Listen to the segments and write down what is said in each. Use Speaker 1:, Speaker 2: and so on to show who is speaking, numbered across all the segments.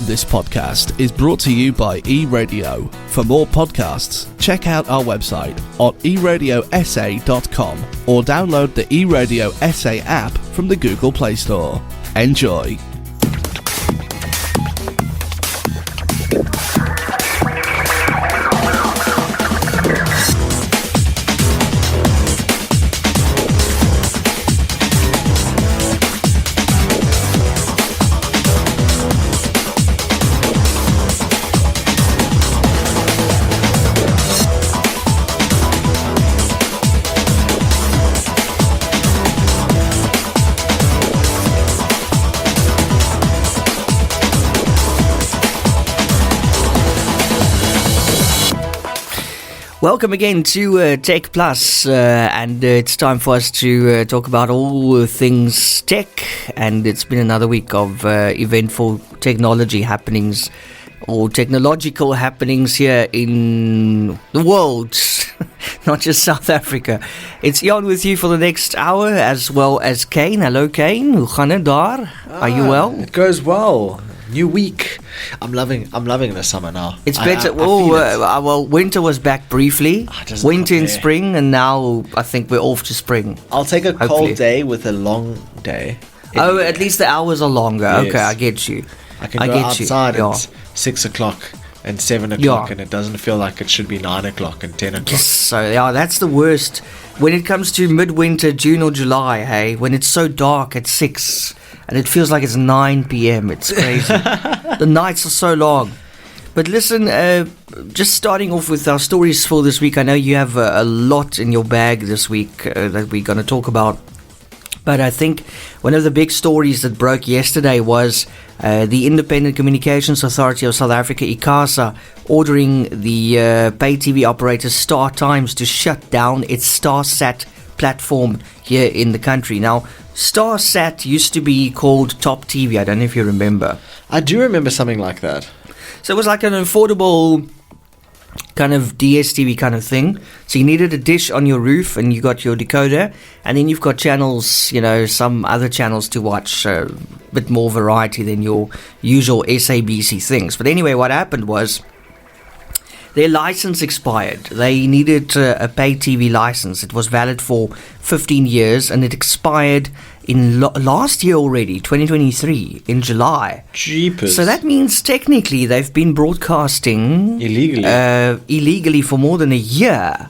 Speaker 1: This podcast is brought to you by eRadio. For more podcasts, check out our website on eradiosa.com or download the eRadio SA app from the Google Play Store. Enjoy.
Speaker 2: Welcome again to TechPlus, and it's time for us to talk about all things tech, and it's been another week of eventful technology happenings, or technological happenings here in the world, not just South Africa. It's Eon with you for the next hour, as well as Kaine. Hello Kaine, hoe gaan het daar? Are you well?
Speaker 3: It goes well. New week. I'm loving the summer now.
Speaker 2: It's better. Well, winter was back briefly. Winter and spring, and now I think we're off to spring.
Speaker 3: I'll take a cold day with a long day.
Speaker 2: At least the hours are longer. Yes. Okay, I get you.
Speaker 3: I can go outside at 6 o'clock and 7 o'clock, and it doesn't feel like it should be 9 o'clock and 10 o'clock.
Speaker 2: Yes, so yeah, that's the worst. When it comes to midwinter, June or July, hey, when it's so dark at 6 and it feels like it's 9 p.m. It's crazy. The nights are so long. But listen, just starting off with our stories for this week. I know you have a lot in your bag this week that we're going to talk about. But I think one of the big stories that broke yesterday was the Independent Communications Authority of South Africa, ICASA, ordering the pay TV operator Star Times to shut down its StarSat platform here in the country. Now, StarSat used to be called Top TV. I don't know if you remember.
Speaker 3: I do remember something like that.
Speaker 2: So it was like an affordable kind of DSTV kind of thing. So you needed a dish on your roof and you got your decoder, and then you've got channels, some other channels to watch, a bit more variety than your usual SABC things. But anyway, what happened was their license expired. They needed a pay TV license. It was valid for 15 years and it expired in last year already, 2023, in July.
Speaker 3: Jeepers.
Speaker 2: So that means technically they've been broadcasting illegally for more than a year. I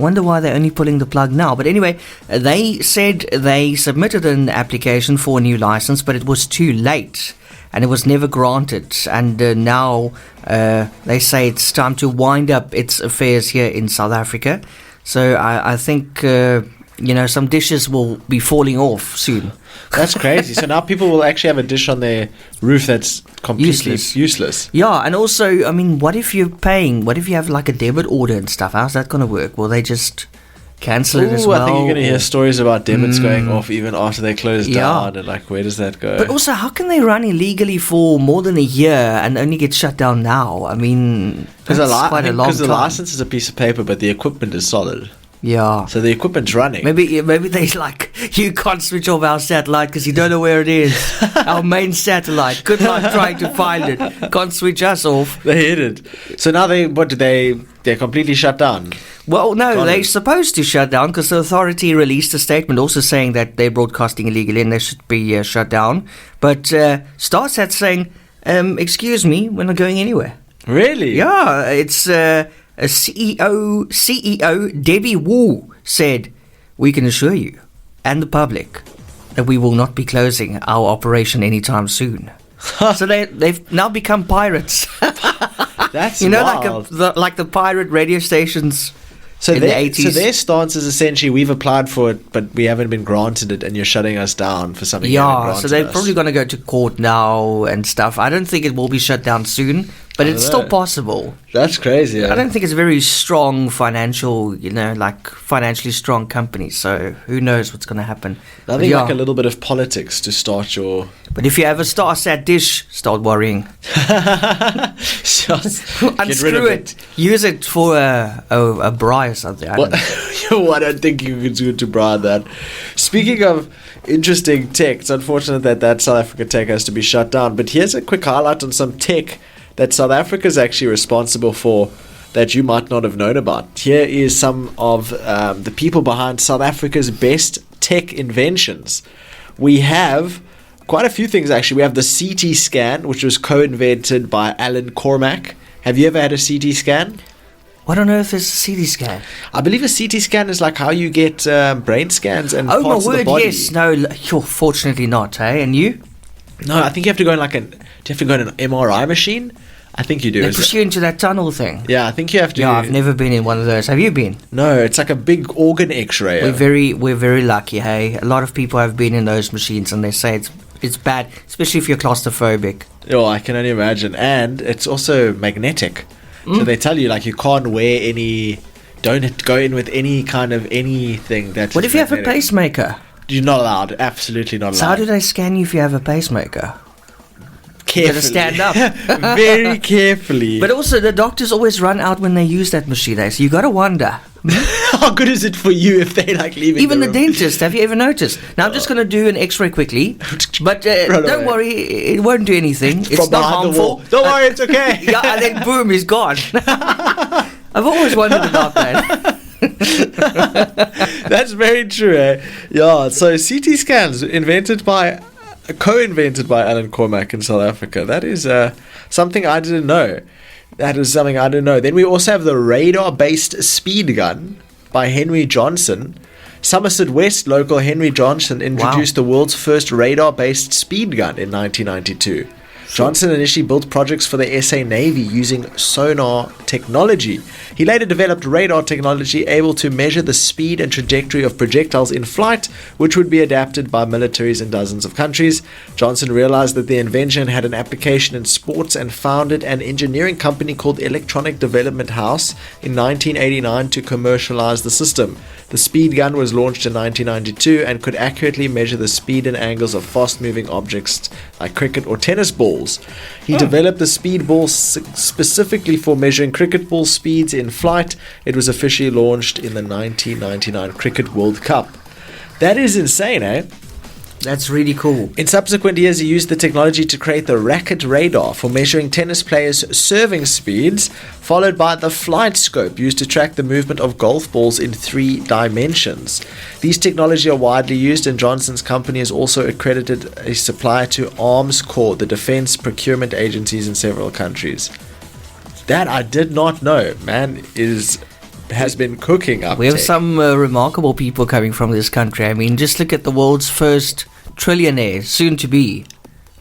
Speaker 2: wonder why they're only pulling the plug now. But anyway, they said they submitted an application for a new license, but it was too late. And it was never granted. And now they say it's time to wind up its affairs here in South Africa. So I think, some dishes will be falling off soon.
Speaker 3: That's crazy. So now people will actually have a dish on their roof that's completely useless.
Speaker 2: Yeah, and also, I mean, what if you're paying? What if you have like a debit order and stuff? How's that going to work? Will they just cancel it as well?
Speaker 3: I think you're going to hear stories about debits going off even after they close down, and like, where does that go?
Speaker 2: But also, how can they run illegally for more than a year and only get shut down now? I mean, that's quite a long time. Because the
Speaker 3: license is a piece of paper, but the equipment is solid.
Speaker 2: Yeah.
Speaker 3: So the equipment's running.
Speaker 2: Maybe they like, you can't switch off our satellite because you don't know where it is. Our main satellite. Good luck trying to find it. Can't switch us off.
Speaker 3: They hit it. So now they're completely shut down.
Speaker 2: Well, no, they're supposed to shut down because the authority released a statement also saying that they're broadcasting illegally and they should be shut down. But StarSat's saying, excuse me, we're not going anywhere.
Speaker 3: Really?
Speaker 2: Yeah, it's CEO Debbie Wu said, we can assure you and the public that we will not be closing our operation anytime soon. So they've now become pirates.
Speaker 3: That's wild.
Speaker 2: like the pirate radio stations.
Speaker 3: So
Speaker 2: in the 80s.
Speaker 3: So their stance is essentially, we've applied for it, but we haven't been granted it, and you're shutting us down for something you haven't granted
Speaker 2: so they're
Speaker 3: us.
Speaker 2: probably going to go to court now and stuff. I don't think it will be shut down soon, but it's still possible.
Speaker 3: That's crazy.
Speaker 2: I don't think it's a very strong financially strong company, so who knows what's going to happen.
Speaker 3: I think like a little bit of politics to start your...
Speaker 2: But if you have a StarSat dish, start worrying. Unscrew it. Use it for a braai or something.
Speaker 3: I don't think you could do to braai that. Speaking of interesting tech. It's unfortunate that South Africa tech has to be shut down. But here's a quick highlight on some tech that South Africa is actually responsible for that you might not have known about. Here is some of the people behind South Africa's best tech inventions. We have quite a few things, actually. We have the CT scan, which was co-invented by Alan Cormack. Have you ever had a CT scan?
Speaker 2: I don't know if there's a CT scan.
Speaker 3: I believe a CT scan is like how you get brain scans and parts of the body.
Speaker 2: Yes. No, fortunately not, hey? And you?
Speaker 3: No, I think you have to go in do you have to go in an MRI machine? I think you do.
Speaker 2: They push you into that tunnel thing.
Speaker 3: Yeah, I think you have to.
Speaker 2: Yeah, I've never been in one of those. Have you been?
Speaker 3: No, it's like a big organ X-ray.
Speaker 2: We're very lucky, hey? A lot of people have been in those machines and they say it's bad, especially if you're claustrophobic.
Speaker 3: Oh, I can only imagine. And it's also magnetic. So they tell you, like, you can't wear any... Don't go in with any kind of anything that's...
Speaker 2: What if you have a pacemaker?
Speaker 3: You're not allowed. Absolutely not allowed.
Speaker 2: So how do they scan you if you have a pacemaker?
Speaker 3: Carefully.
Speaker 2: You gotta stand up.
Speaker 3: Very carefully.
Speaker 2: But also, the doctors always run out when they use that machine, eh? So you gotta wonder.
Speaker 3: How good is it for you if they like leaving
Speaker 2: Even the
Speaker 3: room?
Speaker 2: dentist, have you ever noticed? Now I'm just going to do an x-ray quickly, but don't worry, it won't do anything. It's not harmful.
Speaker 3: Don't worry, it's okay.
Speaker 2: Yeah, and then boom, he's gone. I've always wondered about that.
Speaker 3: That's very true, eh? Yeah, so CT scans co-invented by Alan Cormack in South Africa. That is something I didn't know. Then we also have the radar-based speed gun by Henry Johnson. Somerset West local Henry Johnson introduced the world's first radar-based speed gun in 1992. Johnson initially built projects for the SA Navy using sonar technology. He later developed radar technology able to measure the speed and trajectory of projectiles in flight, which would be adapted by militaries in dozens of countries. Johnson realized that the invention had an application in sports and founded an engineering company called Electronic Development House in 1989 to commercialize the system. The speed gun was launched in 1992 and could accurately measure the speed and angles of fast-moving objects like cricket or tennis balls. He developed the speed ball specifically for measuring cricket ball speeds in flight. It was officially launched in the 1999 Cricket World Cup. That is insane, eh?
Speaker 2: That's really cool.
Speaker 3: In subsequent years, he used the technology to create the racket radar for measuring tennis players' serving speeds, followed by the flight scope used to track the movement of golf balls in 3 dimensions. These technology are widely used, and Johnson's company is also accredited a supplier to Arms Corps, the defense procurement agencies in several countries. That I did not know. Man has been cooking up.
Speaker 2: We have
Speaker 3: tech.
Speaker 2: some remarkable people coming from this country. I mean, just look at the world's first trillionaire, soon to be.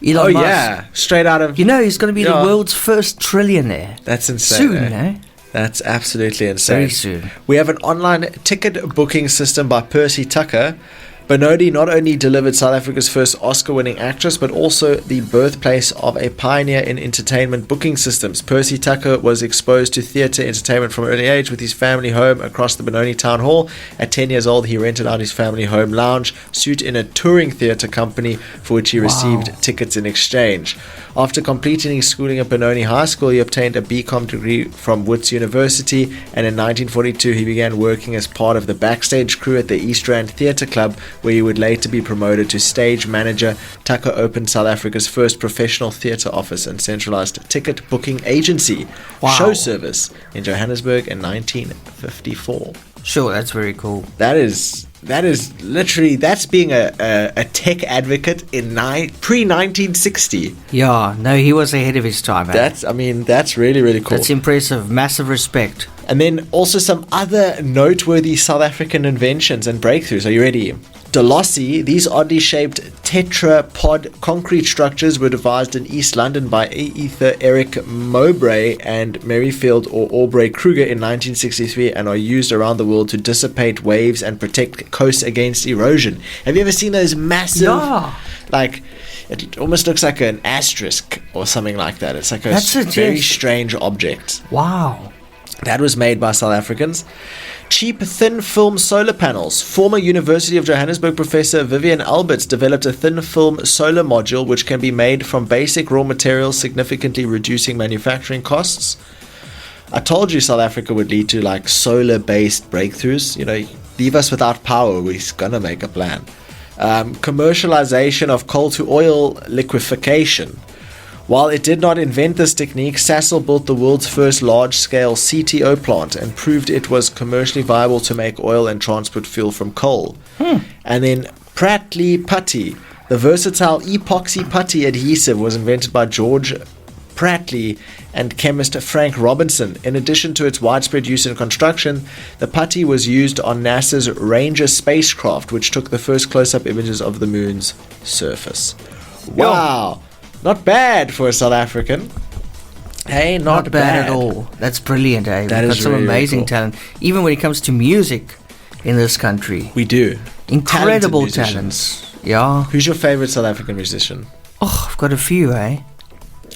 Speaker 2: Elon Musk.
Speaker 3: Yeah, straight out of...
Speaker 2: You know, he's going to be the world's first trillionaire.
Speaker 3: That's insane.
Speaker 2: Soon, eh?
Speaker 3: That's absolutely insane.
Speaker 2: Very soon.
Speaker 3: We have an online ticket booking system by Percy Tucker. Benoni not only delivered South Africa's first Oscar-winning actress, but also the birthplace of a pioneer in entertainment booking systems. Percy Tucker was exposed to theatre entertainment from an early age with his family home across the Benoni Town Hall. At 10 years old, he rented out his family home lounge suite in a touring theatre company for which he received tickets in exchange. After completing his schooling at Benoni High School, he obtained a BCom degree from Wits University, and in 1942 he began working as part of the backstage crew at the East Rand Theatre Club, where he would later be promoted to stage manager. Tucker opened South Africa's first professional theatre office and centralised ticket booking agency, Show Service, in Johannesburg in 1954.
Speaker 2: Sure, that's very cool.
Speaker 3: That is literally, that's being a tech advocate in pre-1960.
Speaker 2: Yeah, no, he was ahead of his time.
Speaker 3: That's really, really cool.
Speaker 2: That's impressive. Massive respect.
Speaker 3: And then also some other noteworthy South African inventions and breakthroughs. Are you ready? Delossi, these oddly shaped tetrapod concrete structures were devised in East London by Ether Eric Mowbray and Merrifield or Aubrey Kruger in 1963 and are used around the world to dissipate waves and protect coasts against erosion. Have you ever seen those massive, like, it almost looks like an asterisk or something like that. It's like a very strange object.
Speaker 2: Wow.
Speaker 3: That was made by South Africans. Cheap thin film solar panels. Former University of Johannesburg professor Vivian Alberts developed a thin film solar module which can be made from basic raw materials, significantly reducing manufacturing costs. I told you South Africa would lead to like solar based breakthroughs. You know, leave us without power, we're gonna make a plan. commercialization of coal to oil liquefaction. While it did not invent this technique, Sasol built the world's first large-scale CTO plant and proved it was commercially viable to make oil and transport fuel from coal. And then Prattley Putty, the versatile epoxy putty adhesive, was invented by George Prattley and chemist Frank Robinson. In addition to its widespread use in construction, the putty was used on NASA's Ranger spacecraft, which took the first close-up images of the moon's surface. Wow! Not bad for a South African. Hey, not
Speaker 2: bad at all. That's brilliant, eh?
Speaker 3: That
Speaker 2: We've
Speaker 3: is
Speaker 2: got some
Speaker 3: really, really
Speaker 2: amazing
Speaker 3: cool.
Speaker 2: talent. Even when it comes to music in this country.
Speaker 3: We do.
Speaker 2: Incredible
Speaker 3: Talented musicians.
Speaker 2: talents. Yeah.
Speaker 3: Who's your favorite South African musician?
Speaker 2: Oh, I've got a few, eh?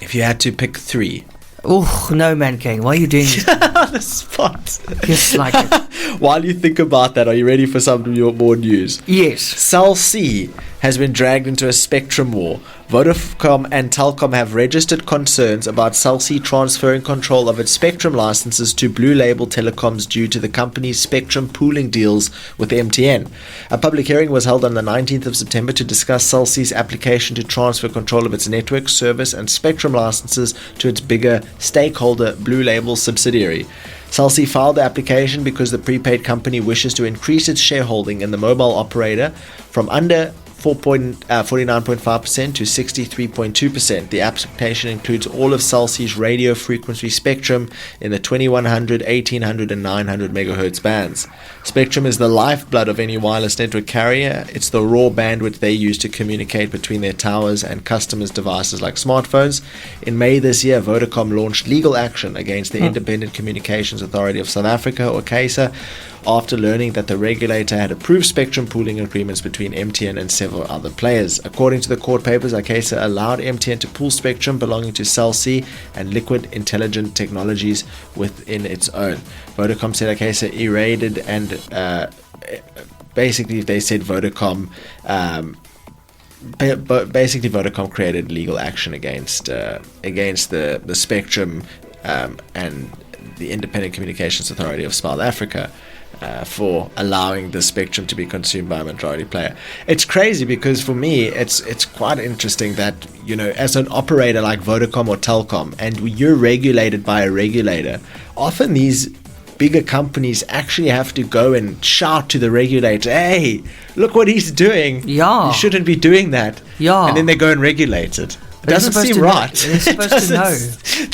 Speaker 3: If you had to pick 3.
Speaker 2: Oh, no, man, Kaine. Why are you doing this?
Speaker 3: On the spot.
Speaker 2: Just like it.
Speaker 3: While you think about that, are you ready for some more news?
Speaker 2: Yes.
Speaker 3: Cell C has been dragged into a spectrum war. Vodacom and Telkom have registered concerns about Cell C transferring control of its spectrum licenses to Blue Label Telecoms due to the company's spectrum pooling deals with MTN. A public hearing was held on the 19th of September to discuss Cell C's application to transfer control of its network, service and spectrum licenses to its bigger stakeholder Blue Label subsidiary. Cell C filed the application because the prepaid company wishes to increase its shareholding in the mobile operator from under 49.5% to 63.2%. The application includes all of Cell C's radio frequency spectrum in the 2100, 1800 and 900 megahertz bands. Spectrum is the lifeblood of any wireless network carrier. It's the raw bandwidth they use to communicate between their towers and customers' devices like smartphones. In May this year, Vodacom launched legal action against the Independent Communications Authority of South Africa, or CASA, after learning that the regulator had approved spectrum pooling agreements between MTN and several other players. According to the court papers, ICASA allowed MTN to pool spectrum belonging to Cell C and Liquid Intelligent Technologies within its own. Vodacom said ICASA eRated and basically they said Vodacom basically Vodacom created legal action against the spectrum and the Independent Communications Authority of South Africa for allowing the spectrum to be consumed by a majority player. It's crazy because for me it's quite interesting that, you know, as an operator like Vodacom or Telkom and you're regulated by a regulator, often these bigger companies actually have to go and shout to the regulator, hey, look what he's doing.
Speaker 2: Yeah.
Speaker 3: You shouldn't be doing that.
Speaker 2: Yeah.
Speaker 3: And then they go and regulate it.
Speaker 2: They're
Speaker 3: Doesn't
Speaker 2: supposed
Speaker 3: seem
Speaker 2: to
Speaker 3: right.
Speaker 2: They're supposed to know.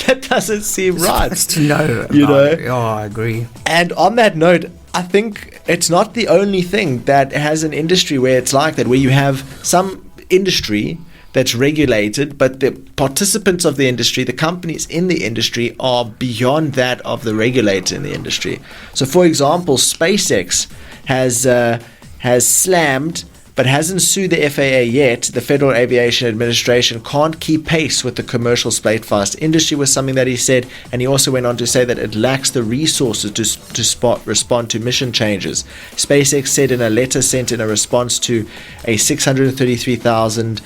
Speaker 3: That doesn't seem right.
Speaker 2: Supposed to know.
Speaker 3: You know?
Speaker 2: Yeah, I agree.
Speaker 3: And on that note, I think it's not the only thing that has an industry where it's like that, where you have some industry that's regulated, but the participants of the industry, the companies in the industry, are beyond that of the regulator in the industry. So, for example, SpaceX has slammed but hasn't sued the FAA yet. The Federal Aviation Administration can't keep pace with the commercial spaceflight industry, was something that he said, and he also went on to say that it lacks the resources to respond to mission changes. SpaceX said in a letter sent in a response to a $633,000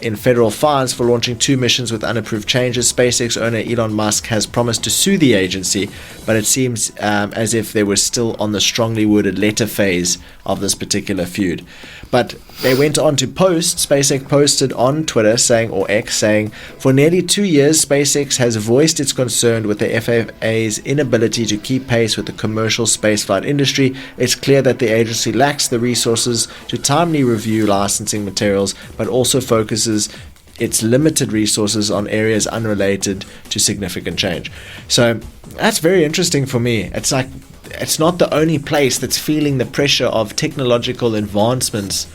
Speaker 3: in federal fines for launching 2 missions with unapproved changes, SpaceX owner Elon Musk has promised to sue the agency, but it seems as if they were still on the strongly worded letter phase of this particular feud. But they went on to post, SpaceX posted on Twitter saying, or X saying, for nearly 2 years, SpaceX has voiced its concern with the FAA's inability to keep pace with the commercial spaceflight industry. It's clear that the agency lacks the resources to timely review licensing materials, but also focuses its limited resources on areas unrelated to significant change. So that's very interesting for me. It's like, it's not the only place that's feeling the pressure of technological advancements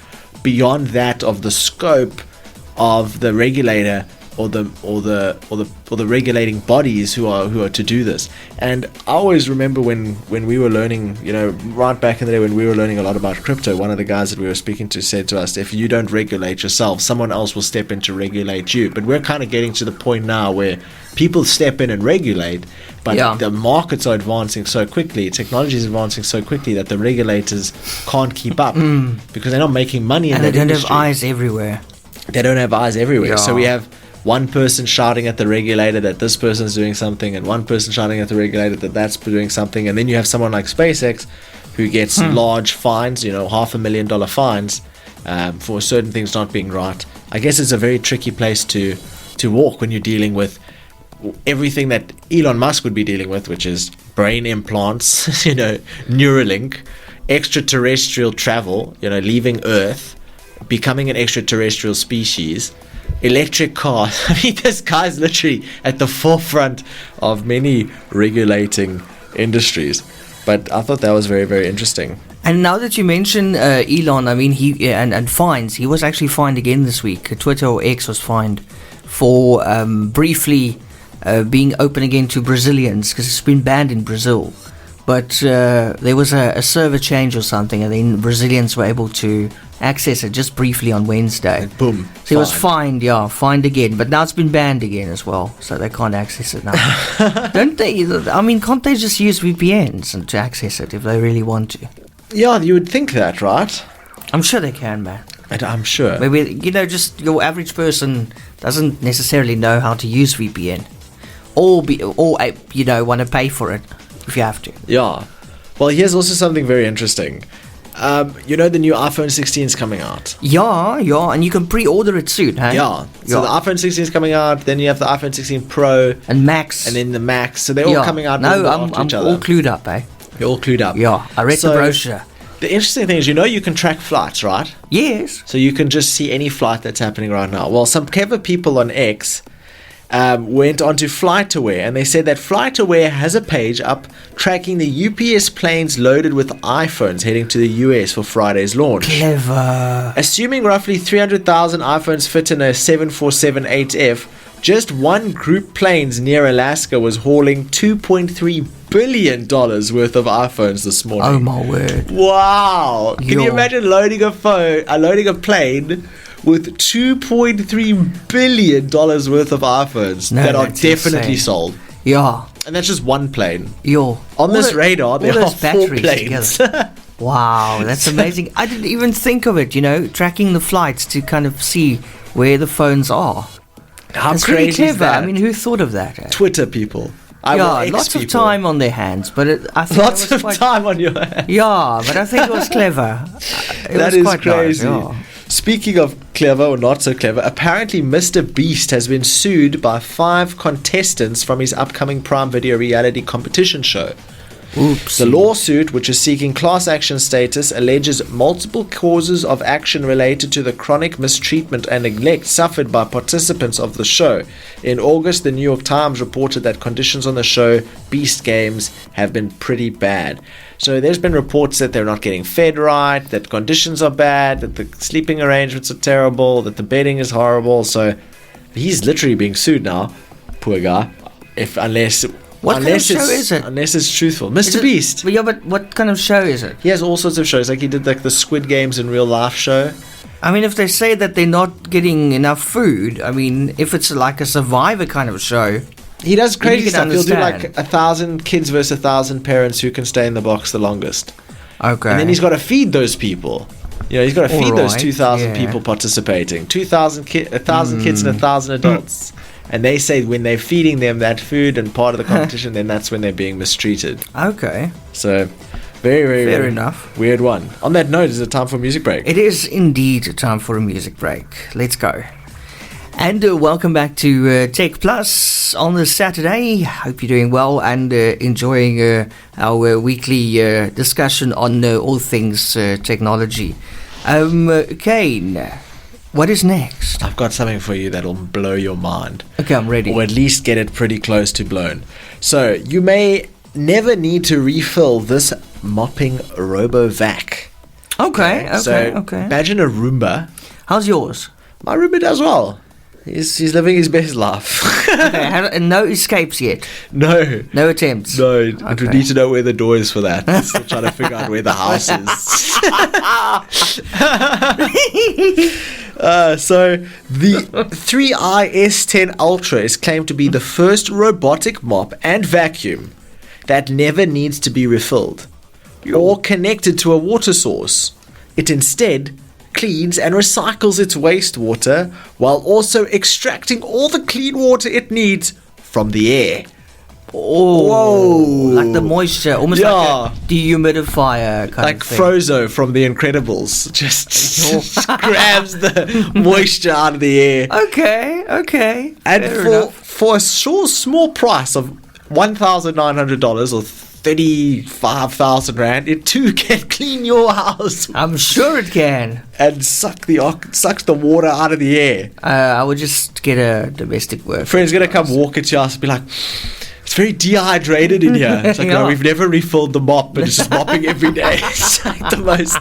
Speaker 3: beyond that of the scope of the regulator or the regulating bodies who are to do this. And I always remember when we were learning, you know, right back in the day when we were learning a lot about crypto, one of the guys that we were speaking to said to us, if you don't regulate yourself, someone else will step in to regulate you. But we're kind of getting to the point now where people step in and regulate, but the markets are advancing so quickly, technology is advancing so quickly that the regulators can't keep up because they're not making money in
Speaker 2: and
Speaker 3: that
Speaker 2: they don't
Speaker 3: industry.
Speaker 2: have eyes everywhere.
Speaker 3: They don't have eyes everywhere.
Speaker 2: Yeah.
Speaker 3: So we have one person shouting at the regulator that this person's doing something, and one person shouting at the regulator that that's doing something, and then you have someone like SpaceX who gets large fines, you know, $500,000 fines, for certain things not being right. I guess it's a very tricky place to walk when you're dealing with everything that Elon Musk would be dealing with, which is brain implants, Neuralink, extraterrestrial travel, leaving Earth, becoming an extraterrestrial species, electric cars. I mean, this guy's literally at the forefront of many regulating industries. But I thought that was very, very interesting.
Speaker 2: And now that you mention Elon, I mean, he and fines, he was actually fined again this week. Twitter or X was fined for briefly being open again to Brazilians, because it's been banned in Brazil. But there was a server change or something, and then Brazilians were able to access it just briefly on Wednesday.
Speaker 3: And boom.
Speaker 2: So he was fined again. But now it's been banned again as well, so they can't access it now. Don't they? I mean, can't they just use VPNs to access it if they really want to?
Speaker 3: Yeah, you would think that, right?
Speaker 2: I'm sure they can, man.
Speaker 3: I'm sure.
Speaker 2: Maybe, just your average person doesn't necessarily know how to use VPN. Or want to pay for it if you have to.
Speaker 3: Yeah. Well, here's also something very interesting. The new iPhone 16 is coming out.
Speaker 2: Yeah, and you can pre-order it soon, hey?
Speaker 3: Yeah. So the iPhone 16 is coming out, then you have the iPhone 16 Pro.
Speaker 2: And Max.
Speaker 3: And then the Max. So they're all coming out after each other.
Speaker 2: I'm all clued up, eh?
Speaker 3: You're all clued up.
Speaker 2: Yeah, I read the brochure.
Speaker 3: The interesting thing is, you can track flights, right?
Speaker 2: Yes.
Speaker 3: So you can just see any flight that's happening right now. Well, some clever people on X went onto FlightAware, and they said that FlightAware has a page up tracking the UPS planes loaded with iPhones heading to the US for Friday's launch.
Speaker 2: Clever.
Speaker 3: Assuming roughly 300,000 iPhones fit in a 747-8F, just one group planes near Alaska was hauling $2.3 billion worth of iPhones this morning.
Speaker 2: Oh my word!
Speaker 3: Wow! Can you imagine loading a plane with $2.3 billion worth of iPhones that are definitely sold?
Speaker 2: Yeah.
Speaker 3: And that's just one plane.
Speaker 2: Yo.
Speaker 3: On this radar, there are 4 planes.
Speaker 2: Wow, that's amazing. I didn't even think of it, tracking the flights to kind of see where the phones are.
Speaker 3: How crazy is that?
Speaker 2: I mean, who thought of that?
Speaker 3: Twitter people.
Speaker 2: Lots of time on their hands, but I think
Speaker 3: lots of time on your hands.
Speaker 2: Yeah, but I think it was clever.
Speaker 3: That is crazy.
Speaker 2: Nice, yeah.
Speaker 3: Speaking of clever or not so clever, apparently Mr. Beast has been sued by 5 contestants from his upcoming Prime Video reality competition show.
Speaker 2: Oops.
Speaker 3: The lawsuit, which is seeking class action status, alleges multiple causes of action related to the chronic mistreatment and neglect suffered by participants of the show. In August, the New York Times reported that conditions on the show Beast Games have been pretty bad. So there's been reports that they're not getting fed right, that conditions are bad, that the sleeping arrangements are terrible, that the bedding is horrible. So he's literally being sued now, poor guy.
Speaker 2: What kind of show is it?
Speaker 3: Unless it's truthful. Mr. Beast.
Speaker 2: Yeah, but what kind of show is it?
Speaker 3: He has all sorts of shows. Like he did the Squid Games in real life show.
Speaker 2: I mean, if they say that they're not getting enough food, I mean, if it's like a Survivor kind of show...
Speaker 3: He does crazy stuff.
Speaker 2: Understand.
Speaker 3: He'll do 1,000 kids versus 1,000 parents who can stay in the box the longest.
Speaker 2: Okay.
Speaker 3: And then he's got to feed those people. He's got to feed those 2,000 people participating. 1,000 kids and 1,000 adults. And they say when they're feeding them that food and part of the competition, then that's when they're being mistreated.
Speaker 2: Okay.
Speaker 3: So, very, very
Speaker 2: fair enough.
Speaker 3: Weird one. On that note, is it time for a music break?
Speaker 2: It is indeed time for a music break. Let's go. And welcome back to TechPlus on this Saturday. Hope you're doing well and enjoying our weekly discussion on all things technology. Kaine, what is next?
Speaker 3: I've got something for you that'll blow your mind.
Speaker 2: Okay, I'm ready.
Speaker 3: Or at least get it pretty close to blown. So, you may never need to refill this mopping RoboVac.
Speaker 2: Okay.
Speaker 3: Imagine a Roomba.
Speaker 2: How's yours?
Speaker 3: My Roomba does well. He's living his best life.
Speaker 2: Okay, and no escapes yet?
Speaker 3: No.
Speaker 2: No attempts?
Speaker 3: No, it would need to know where the door is for that. Still trying to figure out where the house is. So, the 3i S10 Ultra is claimed to be the first robotic mop and vacuum that never needs to be refilled or connected to a water source. It instead cleans and recycles its wastewater while also extracting all the clean water it needs from the air.
Speaker 2: Oh,
Speaker 3: Whoa.
Speaker 2: like the moisture, almost
Speaker 3: Yeah.
Speaker 2: like a dehumidifier kind
Speaker 3: Like
Speaker 2: of thing.
Speaker 3: Frozo from The Incredibles, just grabs the moisture out of the air.
Speaker 2: Okay.
Speaker 3: And
Speaker 2: Fair enough.
Speaker 3: for a small price of $1,900 or 35,000 rand, it too can clean your house
Speaker 2: I'm sure it can.
Speaker 3: and sucks the water out of the air.
Speaker 2: I would just get a domestic worker.
Speaker 3: Friend's gonna come walk into your house and be like, it's very dehydrated in here. It's like, no,
Speaker 2: Yeah.
Speaker 3: we've never refilled the mop, but it's just mopping every day. It's like the most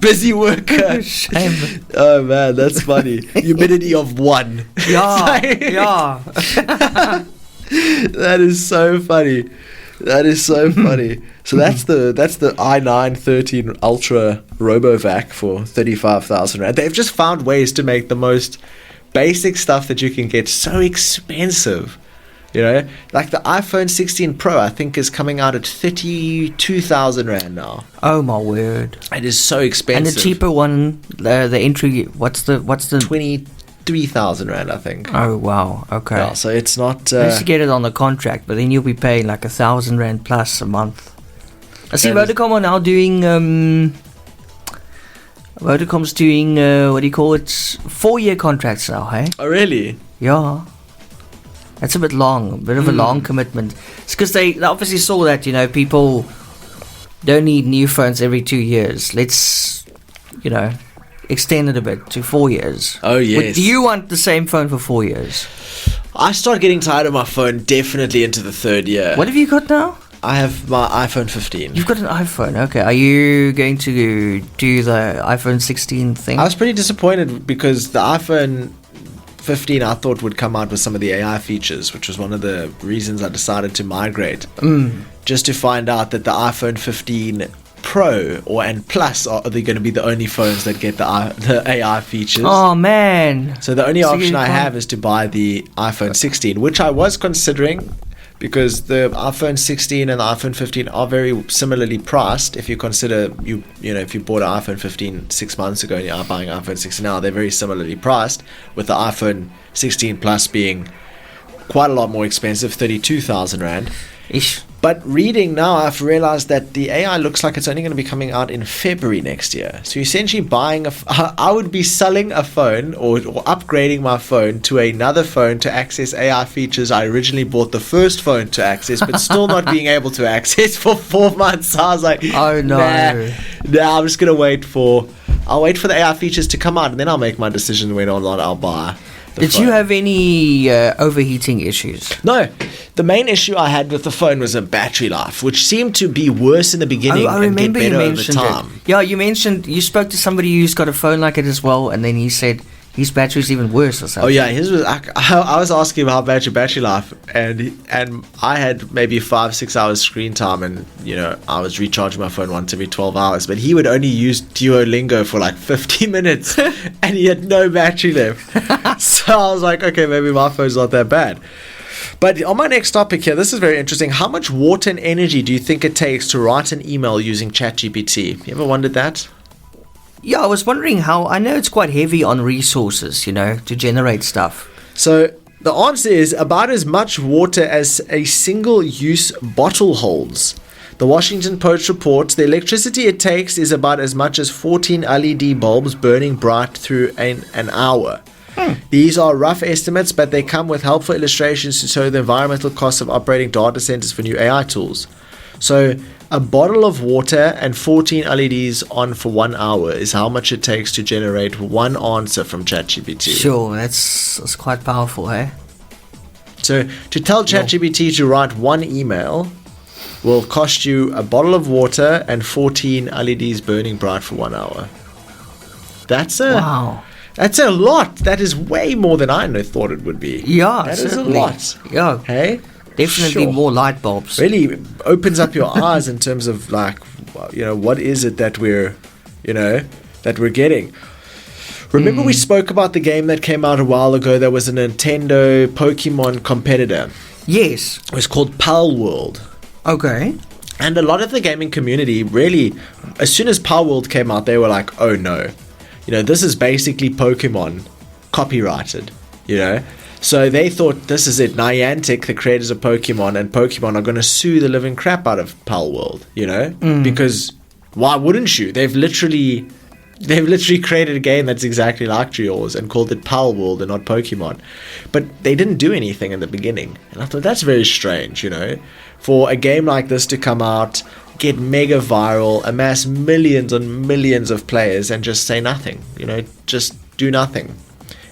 Speaker 3: busy worker.
Speaker 2: Shame.
Speaker 3: Oh man, that's funny. Humidity of 1.
Speaker 2: Yeah,
Speaker 3: It's like-
Speaker 2: yeah.
Speaker 3: That is so funny. So that's the i9 13 Ultra RoboVac for 35,000 rand. They've just found ways to make the most basic stuff that you can get so expensive. You know, like the iPhone 16 Pro, I think, is coming out at 32,000 rand now.
Speaker 2: Oh my word.
Speaker 3: It is so expensive.
Speaker 2: And the cheaper one, the entry, what's the
Speaker 3: 23,000 rand, I think.
Speaker 2: Oh wow, okay.
Speaker 3: Yeah, so it's not.
Speaker 2: I used to get it on the contract, but then you'll be paying like 1,000 rand plus a month. I see
Speaker 3: That is-
Speaker 2: Vodacom are now doing Vodacom's doing what do you call it? 4-year contracts now, hey?
Speaker 3: Oh really?
Speaker 2: Yeah. That's a bit long, a bit of a long commitment. It's because they obviously saw that, you know, people don't need new phones every 2 years. Let's, you know, extend it a bit to 4 years.
Speaker 3: Oh yes.
Speaker 2: Do you want the same phone for 4 years?
Speaker 3: I start getting tired of my phone definitely into the 3rd year.
Speaker 2: What have you got now?
Speaker 3: I have my iPhone 15.
Speaker 2: You've got an iPhone, okay. Are you going to do the iPhone 16 thing?
Speaker 3: I was pretty disappointed because the iPhone 15 I thought would come out with some of the AI features, which was one of the reasons I decided to migrate. Just to find out that the iPhone 15 Pro and Plus are they going to be the only phones that get the AI features.
Speaker 2: Oh, man.
Speaker 3: So the only
Speaker 2: So
Speaker 3: option
Speaker 2: you
Speaker 3: I
Speaker 2: can't-
Speaker 3: have is to buy the iPhone 16, which I was considering because the iPhone 16 and the iPhone 15 are very similarly priced. If you consider if you bought an iPhone 15 6 months ago and you are buying an iPhone 16 now, they're very similarly priced, with the iPhone 16 Plus being quite a lot more expensive, 32,000 rand.
Speaker 2: Ish.
Speaker 3: But reading now, I've realized that the AI looks like it's only going to be coming out in February next year. So essentially buying I would be selling a phone or upgrading my phone to another phone to access AI features I originally bought the first phone to access, but still not being able to access for 4 months. So I was like,
Speaker 2: Oh, no.
Speaker 3: Nah, I'm just going to I'll wait for the AI features to come out and then I'll make my decision when or not I'll buy the
Speaker 2: Did
Speaker 3: phone.
Speaker 2: you have any overheating issues?
Speaker 3: No, the main issue I had with the phone was a battery life, which seemed to be worse in the beginning
Speaker 2: I
Speaker 3: and get
Speaker 2: remember you
Speaker 3: better over
Speaker 2: mentioned
Speaker 3: time.
Speaker 2: it. Yeah, you mentioned you spoke to somebody who's got a phone like it as well, and then he said his battery's even worse or something.
Speaker 3: Oh yeah, his was. I was asking him how bad your battery life, and I had maybe 5-6 hours screen time, and I was recharging my phone once every 12 hours, but he would only use Duolingo for like 50 minutes, and he had no battery left. So I was like, okay, maybe my phone's not that bad. But on my next topic here, this is very interesting. How much water and energy do you think it takes to write an email using ChatGPT? You ever wondered that?
Speaker 2: Yeah, I was wondering how. I know it's quite heavy on resources, to generate stuff.
Speaker 3: So the answer is about as much water as a single-use bottle holds. The Washington Post reports the electricity it takes is about as much as 14 LED bulbs burning bright through an hour. These are rough estimates, but they come with helpful illustrations to show the environmental costs of operating data centers for new AI tools. So a bottle of water and 14 LEDs on for 1 hour is how much it takes to generate one answer from ChatGPT.
Speaker 2: Sure, that's quite powerful, hey?
Speaker 3: So to tell ChatGPT to write one email will cost you a bottle of water and 14 LEDs burning bright for 1 hour. That's
Speaker 2: Wow.
Speaker 3: That's a lot. That is way more than I thought it would be.
Speaker 2: Yeah,
Speaker 3: that is
Speaker 2: certainly.
Speaker 3: a lot.
Speaker 2: Yeah,
Speaker 3: Hey,
Speaker 2: definitely
Speaker 3: Sure.
Speaker 2: more light bulbs.
Speaker 3: Really opens up your eyes in terms of what is it that we're getting. Remember we spoke about the game that came out a while ago. There was a Nintendo Pokemon competitor.
Speaker 2: Yes.
Speaker 3: It was called Pal World.
Speaker 2: Okay.
Speaker 3: And a lot of the gaming community really, as soon as Power World came out, they were like, oh no. This is basically Pokemon copyrighted, So they thought, this is it. Niantic, the creators of Pokemon, and Pokemon are going to sue the living crap out of Pal World, because why wouldn't you? They've literally created a game that's exactly like yours and called it Pal World and not Pokemon. But they didn't do anything in the beginning. And I thought, that's very strange, for a game like this to come out, get mega viral, amass millions and millions of players, and just say nothing, just do nothing.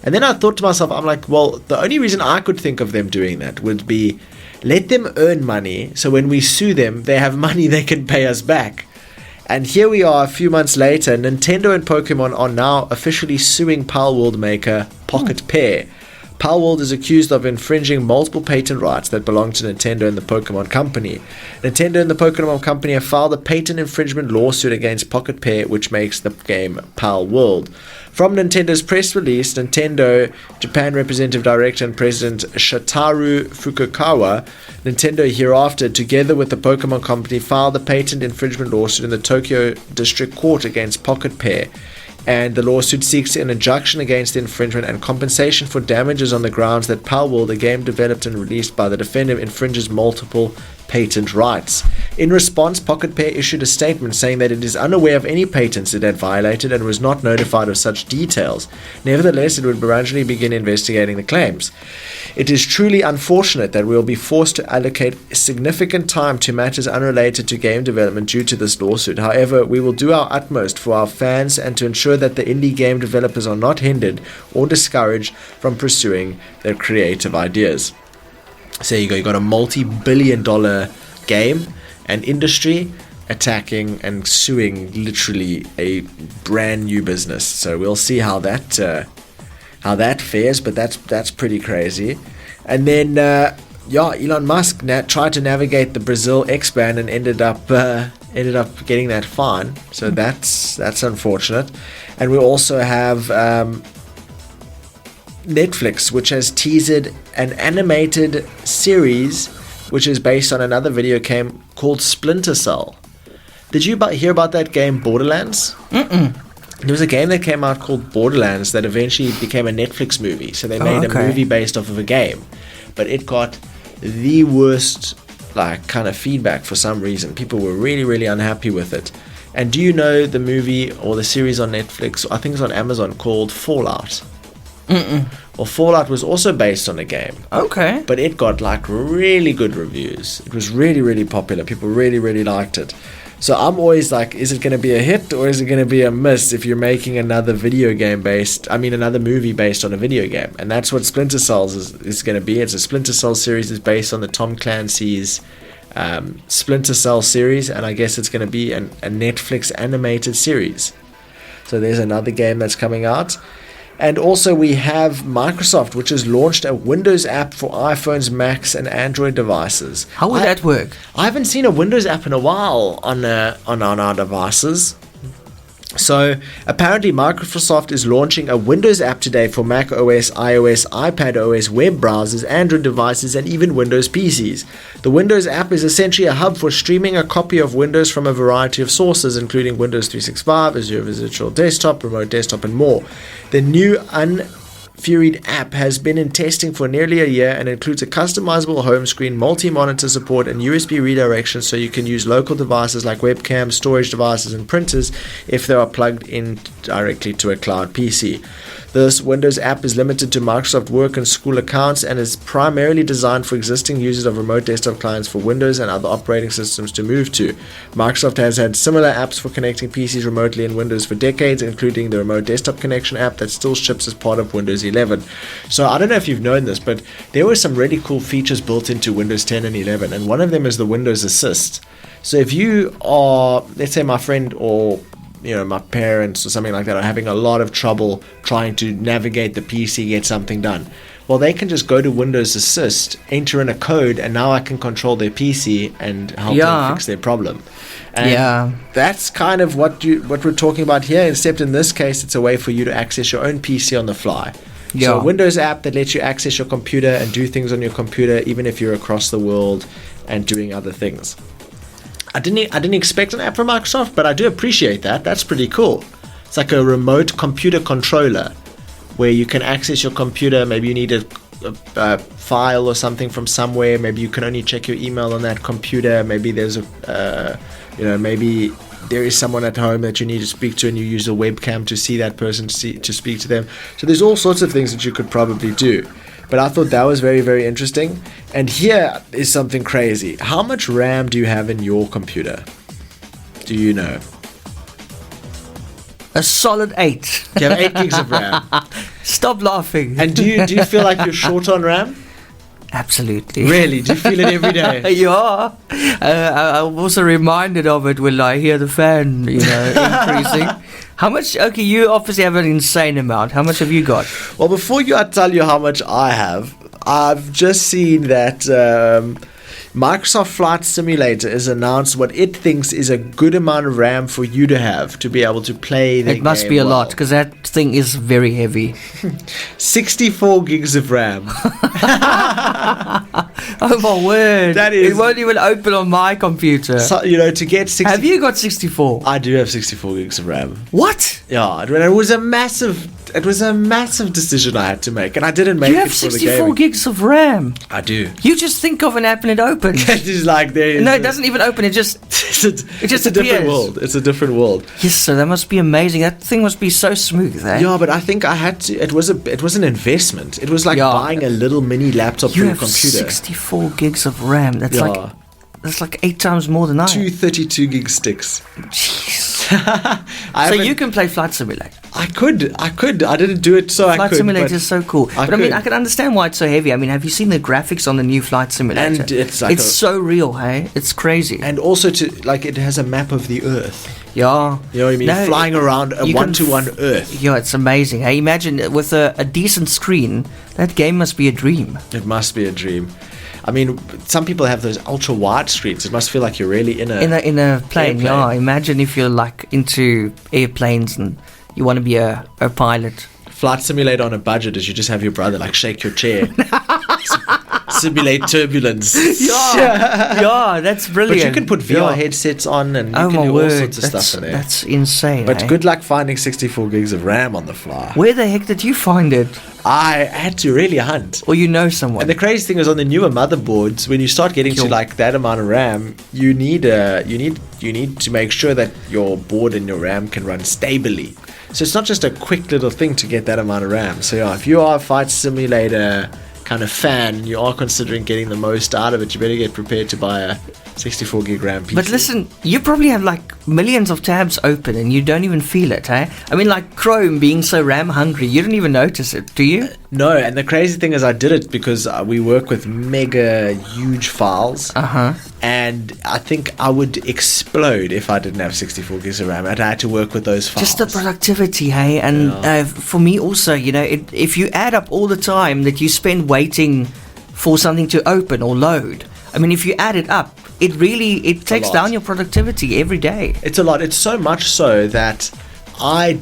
Speaker 3: And then I thought to myself, I'm like, well, the only reason I could think of them doing that would be let them earn money, so when we sue them, they have money they can pay us back. And here we are a few months later, Nintendo and Pokemon are now officially suing Pal World maker Pocket Pair. Pal World is accused of infringing multiple patent rights that belong to Nintendo and the Pokemon Company. Nintendo and the Pokemon Company have filed a patent infringement lawsuit against Pocket Pair, which makes the game Pal World. From Nintendo's press release, Nintendo Japan Representative Director and President Shataru Fukukawa, Nintendo hereafter, together with the Pokemon Company, filed a patent infringement lawsuit in the Tokyo District Court against Pocket Pair. And the lawsuit seeks an injunction against the infringement and compensation for damages on the grounds that Pal World, a game developed and released by the defendant, infringes multiple patent rights. In response, Pocket Pair issued a statement saying that it is unaware of any patents it had violated and was not notified of such details. Nevertheless, it would gradually begin investigating the claims. It is truly unfortunate that we will be forced to allocate significant time to matters unrelated to game development due to this lawsuit. However, we will do our utmost for our fans and to ensure that the indie game developers are not hindered or discouraged from pursuing their creative ideas. So there you go, you got a multi-billion-dollar game and industry attacking and suing literally a brand new business. So we'll see how that fares, but that's pretty crazy. And then Elon Musk tried to navigate the Brazil X-ban and ended up getting that fine. So that's unfortunate. And we also have Netflix, which has teased an animated series which is based on another video game called Splinter Cell. Did you hear about that game Borderlands? There was a game that came out called Borderlands that eventually became a Netflix movie. So they made a movie based off of a game, but it got the worst kind of feedback for some reason. People were really, really unhappy with it. And do you know the movie or the series on Netflix, I think it's on Amazon, called Fallout? Well, Fallout was also based on a game.
Speaker 2: Okay.
Speaker 3: But it got really good reviews. It was really, really popular. People really, really liked it. So I'm always like, is it going to be a hit or is it going to be a miss if you're making another another movie based on a video game? And that's what Splinter Cell is going to be. It's a Splinter Cell series. It's based on the Tom Clancy's Splinter Cell series, and I guess it's going to be a Netflix animated series. So there's another game that's coming out. And also we have Microsoft, which has launched a Windows app for iPhones, Macs, and Android devices.
Speaker 2: How would that work?
Speaker 3: I haven't seen a Windows app in a while on our devices. So apparently Microsoft is launching a Windows app today for Mac OS, iOS, iPad OS, web browsers, Android devices, and even Windows PCs. The Windows app is essentially a hub for streaming a copy of Windows from a variety of sources, including Windows 365, Azure Virtual Desktop, Remote Desktop, and more. The new Unfuried app has been in testing for nearly a year and includes a customizable home screen, multi-monitor support, and USB redirection, so you can use local devices like webcams, storage devices, and printers if they are plugged in directly to a cloud PC. This Windows app is limited to Microsoft Work and School accounts and is primarily designed for existing users of remote desktop clients for Windows and other operating systems to move to. Microsoft has had similar apps for connecting PCs remotely in Windows for decades, including the Remote Desktop Connection app that still ships as part of Windows 11. So I don't know if you've known this, but there were some really cool features built into Windows 10 and 11, and one of them is the Windows Assist. So if you are, let's say my friend or my parents or something like that are having a lot of trouble trying to navigate the PC, get something done, well, they can just go to Windows Assist, enter in a code, and now I can control their PC and help them fix their problem. And that's kind of what we're talking about here, except in this case, it's a way for you to access your own PC on the fly. So a Windows app that lets you access your computer and do things on your computer, even if you're across the world and doing other things. I didn't expect an app from Microsoft, but I do appreciate that. That's pretty cool. It's like a remote computer controller where you can access your computer. Maybe you need a file or something from somewhere. Maybe you can only check your email on that computer. Maybe there's maybe there is someone at home that you need to speak to, and you use a webcam to see that person, to speak to them. So there's all sorts of things that you could probably do. But I thought that was very, very interesting. And here is something crazy. How much RAM do you have in your computer? Do you know?
Speaker 2: A solid 8.
Speaker 3: You have 8 gigs of RAM.
Speaker 2: Stop laughing.
Speaker 3: And do you feel like you're short on RAM?
Speaker 2: Absolutely.
Speaker 3: Really? Do you feel it every day?
Speaker 2: Yeah. I'm also reminded of it when I hear the fan, increasing. How much? Okay, you obviously have an insane amount. How much have you got?
Speaker 3: Well, before I tell you how much I have, I've just seen that Microsoft Flight Simulator has announced what it thinks is a good amount of RAM for you to have to be able to play the game.
Speaker 2: It must be a lot, because that thing is very heavy.
Speaker 3: 64 gigs of RAM.
Speaker 2: Oh my word.
Speaker 3: That is...
Speaker 2: It won't even open on my computer.
Speaker 3: So, to get 60...
Speaker 2: Have you got 64?
Speaker 3: I do have 64 gigs of RAM.
Speaker 2: What?
Speaker 3: Yeah, it was a massive decision I had to make, and I didn't make it for the game.
Speaker 2: You have 64 gigs of RAM.
Speaker 3: I do.
Speaker 2: You just think of an app and it opens.
Speaker 3: It is like there.
Speaker 2: No, it doesn't even open. It just
Speaker 3: it's a different world. It's a different world.
Speaker 2: Yes, so that must be amazing. That thing must be so smooth, eh?
Speaker 3: Yeah, but I think I had to. It was an investment. It was like buying a little mini laptop for your computer.
Speaker 2: You have 64 gigs of RAM. That's like 8 times more than I.
Speaker 3: 2 32 gig sticks.
Speaker 2: Jeez. So you can play Flight Simulator.
Speaker 3: I could. I didn't do it, so I could.
Speaker 2: Flight Simulator is so cool. But I mean, I can understand why it's so heavy. I mean, have you seen the graphics on the new Flight Simulator?
Speaker 3: And it's
Speaker 2: so real, hey? It's crazy.
Speaker 3: And also it has a map of the Earth.
Speaker 2: Yeah.
Speaker 3: You know what I mean? No, flying around a one-to-one Earth.
Speaker 2: Yeah, it's amazing. Hey, imagine with a decent screen, that game must be a dream.
Speaker 3: It must be a dream. I mean, some people have those ultra-wide screens. It must feel like you're really in a
Speaker 2: plane. Yeah, imagine if you're like into airplanes and you want to be a pilot.
Speaker 3: Flight Simulator on a budget is you just have your brother like shake your chair. Simulate turbulence.
Speaker 2: Yeah, that's brilliant.
Speaker 3: But you can put VR headsets on and you can do all sorts of stuff in there.
Speaker 2: That's insane.
Speaker 3: But good luck finding 64 gigs of RAM on the fly.
Speaker 2: Where the heck did you find it?
Speaker 3: I had to really hunt.
Speaker 2: Or someone.
Speaker 3: And the crazy thing is, on the newer motherboards, when you start getting to like that amount of RAM, you need to make sure that your board and your RAM can run stably. So it's not just a quick little thing to get that amount of RAM. So yeah, if you are a Flight Simulator kind of fan and you are considering getting the most out of it, you better get prepared to buy a 64 gig RAM PC.
Speaker 2: But listen, you probably have like millions of tabs open and you don't even feel it, eh? I mean, like Chrome being so RAM hungry, you don't even notice it, do you?
Speaker 3: No, and the crazy thing is I did it because we work with mega huge files. And I think I would explode if I didn't have 64 gigs of RAM. I had to work with those files.
Speaker 2: Just the productivity, hey? And for me also, if you add up all the time that you spend waiting for something to open or load, I mean, if you add it up, it takes down your productivity every day.
Speaker 3: It's a lot. It's so much so that I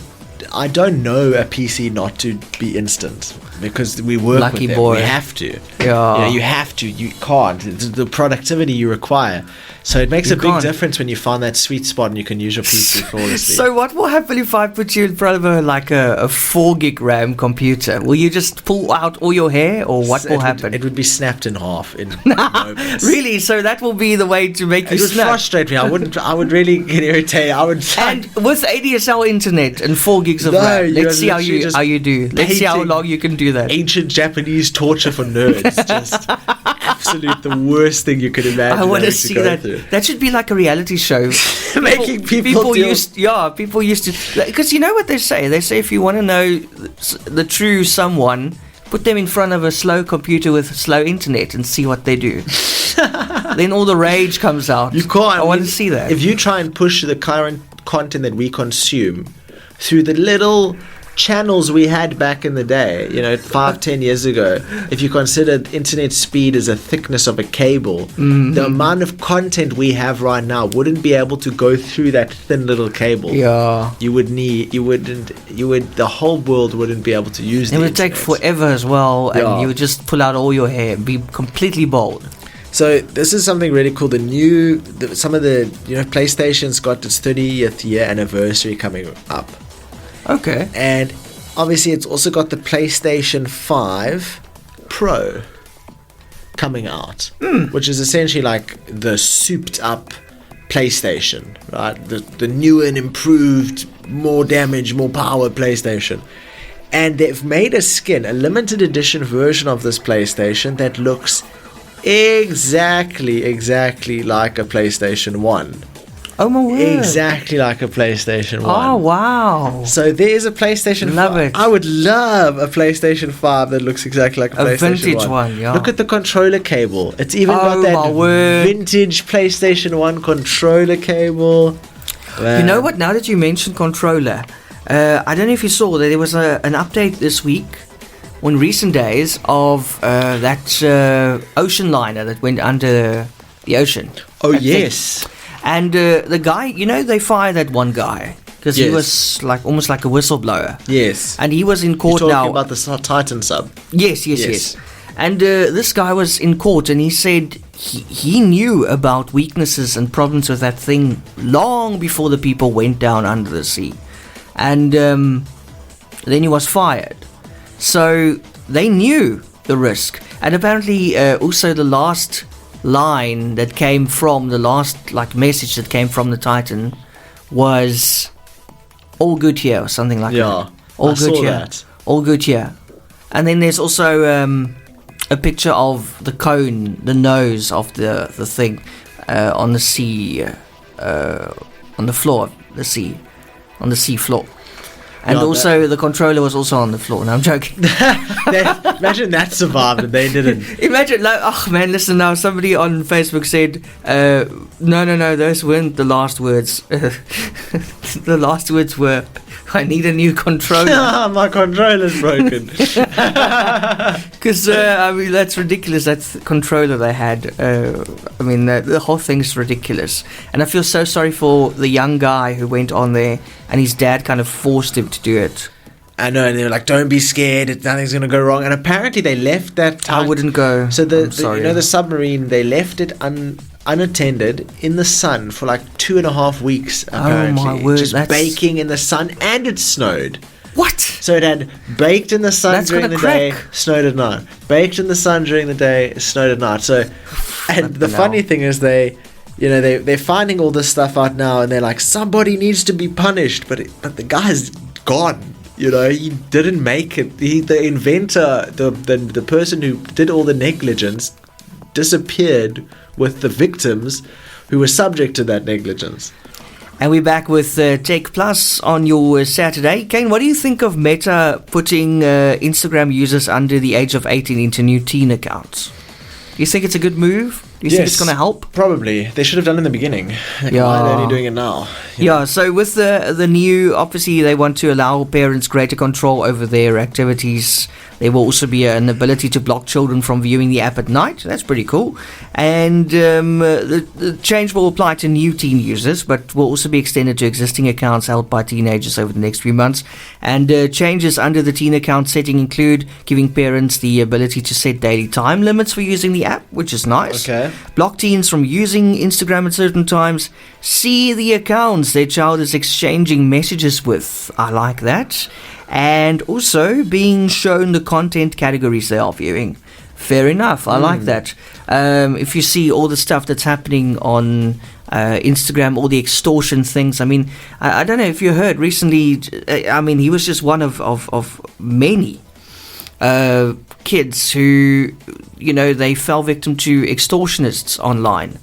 Speaker 3: don't know a PC not to be instant because we work
Speaker 2: Lucky
Speaker 3: with them.
Speaker 2: Boy.
Speaker 3: We have to.
Speaker 2: Yeah.
Speaker 3: You have to. You can't. It's the productivity you require. So it makes a big difference when you find that sweet spot and you can use your PC flawlessly.
Speaker 2: So what will happen if I put you in front of like a 4 gig RAM computer? Will you just pull out all your hair, or what will happen?
Speaker 3: It would be snapped in half in moments.
Speaker 2: Really? So that will be the way to make you snap?
Speaker 3: It would frustrate me. I would really get irritated.
Speaker 2: And with ADSL internet and 4 gigs of RAM, let's see how you do. Let's see how long you can do that.
Speaker 3: Ancient Japanese torture for nerds. Just absolute the worst thing you could imagine.
Speaker 2: I want to see that. That should be like a reality show.
Speaker 3: Making people
Speaker 2: used to, because you know what they say? They say if you want to know the true someone, put them in front of a slow computer with slow internet and see what they do. Then all the rage comes out.
Speaker 3: You can't.
Speaker 2: I want to see that.
Speaker 3: If you try and push the current content that we consume through the little channels we had back in the day, 5-10 years ago, if you consider internet speed as a thickness of a cable, the amount of content we have right now wouldn't be able to go through that thin little cable.
Speaker 2: Yeah.
Speaker 3: The whole world wouldn't be able to use it.
Speaker 2: It would take forever as well, and you would just pull out all your hair, be completely bald.
Speaker 3: So this is something really cool. PlayStation's got its 30th year anniversary coming up.
Speaker 2: Okay.
Speaker 3: And obviously it's also got the PlayStation 5 Pro coming out, which is essentially like the souped up PlayStation, right? The new and improved, more damage, more power PlayStation. And they've made a limited edition version of this PlayStation that looks exactly like a PlayStation 1.
Speaker 2: Oh my word.
Speaker 3: Exactly like a PlayStation 1.
Speaker 2: Oh wow.
Speaker 3: So there is a PlayStation 5.
Speaker 2: It.
Speaker 3: I would love a PlayStation 5 that looks exactly like a PlayStation
Speaker 2: vintage
Speaker 3: 1.
Speaker 2: one, yeah.
Speaker 3: Look at the controller cable. It's even got
Speaker 2: my
Speaker 3: that
Speaker 2: word.
Speaker 3: vintage PlayStation 1 controller cable.
Speaker 2: You know what? Now that you mentioned controller, I don't know if you saw that there was an update this week, in recent days, of that ocean liner that went under the ocean.
Speaker 3: Oh, yes.
Speaker 2: And the guy, you know, they fired that one guy because he was like almost like a whistleblower.
Speaker 3: Yes.
Speaker 2: And he was in court
Speaker 3: You're talking
Speaker 2: now.
Speaker 3: about the Titan sub.
Speaker 2: Yes. And this guy was in court, and he said he knew about weaknesses and problems with that thing long before the people went down under the sea. And then he was fired. So they knew the risk. And apparently also the last line that came from the last message that came from the Titan was all good here or something like that. All good here.
Speaker 3: That.
Speaker 2: All good here. And then there's also a picture of the cone, the nose of the thing on the sea, on the floor of the sea, on the sea floor. And also the controller was also on the floor. No, I'm joking.
Speaker 3: Imagine that survived and they didn't.
Speaker 2: Imagine, oh man, listen now. Somebody on Facebook said, no, those weren't the last words. The last words were, I need a new controller.
Speaker 3: My controller's broken.
Speaker 2: Because, I mean, that's ridiculous. That controller they had. I mean, the whole thing's ridiculous. And I feel so sorry for the young guy who went on there and his dad kind of forced him to do it.
Speaker 3: I know, and they were like, "Don't be scared. Nothing's going to go wrong." And apparently, they left that.
Speaker 2: I wouldn't go.
Speaker 3: So the submarine, they left it unattended in the sun for like 2.5 weeks. Apparently,
Speaker 2: oh my word!
Speaker 3: Just baking in the sun, and it snowed.
Speaker 2: What?
Speaker 3: So it had baked in the sun during the day, snowed at night. Baked in the sun during the day, snowed at night. So, and the funny thing is, they're finding all this stuff out now, and they're like, somebody needs to be punished, but the guy's gone. You know, he didn't make it. The inventor, the person who did all the negligence, disappeared with the victims who were subject to that negligence.
Speaker 2: And we're back with TechPlus on your Saturday. Kaine, what do you think of Meta putting Instagram users under the age of 18 into new teen accounts? Do you think it's a good move? Do you think it's going to help?
Speaker 3: Probably. They should have done it in the beginning. Why are they only doing it now?
Speaker 2: Yeah, so with the new, obviously they want to allow parents greater control over their activities. There will also be an ability to block children from viewing the app at night. That's pretty cool. And the change will apply to new teen users, but will also be extended to existing accounts held by teenagers over the next few months. And changes under the teen account setting include giving parents the ability to set daily time limits for using the app, which is nice.
Speaker 3: Okay.
Speaker 2: Block teens from using Instagram at certain times. See the accounts their child is exchanging messages with. I like that. And also being shown the content categories they are viewing. Fair enough. I like that. If you see all the stuff that's happening on Instagram, all the extortion things. I mean, I don't know if you heard recently. I mean, he was just one of many kids who, they fell victim to extortionists online.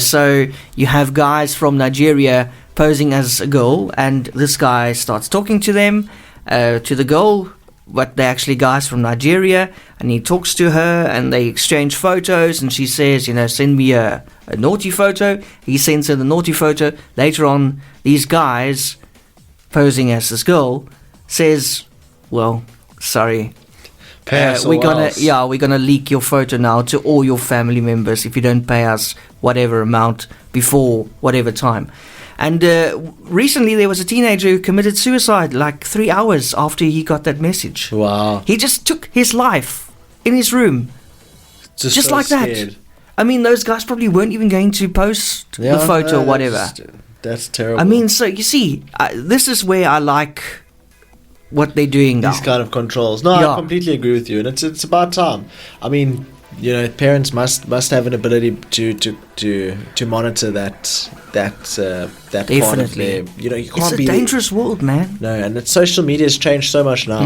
Speaker 2: So you have guys from Nigeria posing as a girl, and this guy starts talking to them. To the girl, but they're actually guys from Nigeria, and he talks to her and they exchange photos, and she says, send me a naughty photo. He sends her the naughty photo. Later on, these guys posing as this girl says, well, sorry, we're gonna leak your photo now to all your family members if you don't pay us whatever amount before whatever time. And recently there was a teenager who committed suicide like 3 hours after he got that message.
Speaker 3: Wow.
Speaker 2: He just took his life in his room. Just so like scared. That. I mean, those guys probably weren't even going to post the photo or whatever.
Speaker 3: That's terrible.
Speaker 2: I mean, so you see, this is where I like what they're doing now.
Speaker 3: These kind of controls. No,
Speaker 2: Yeah.
Speaker 3: I completely agree with you, and it's about time. I mean, parents must have an ability to monitor that part of
Speaker 2: Definitely.
Speaker 3: their. You can't
Speaker 2: It's a
Speaker 3: be
Speaker 2: dangerous world, man.
Speaker 3: No, and social media has changed so much now.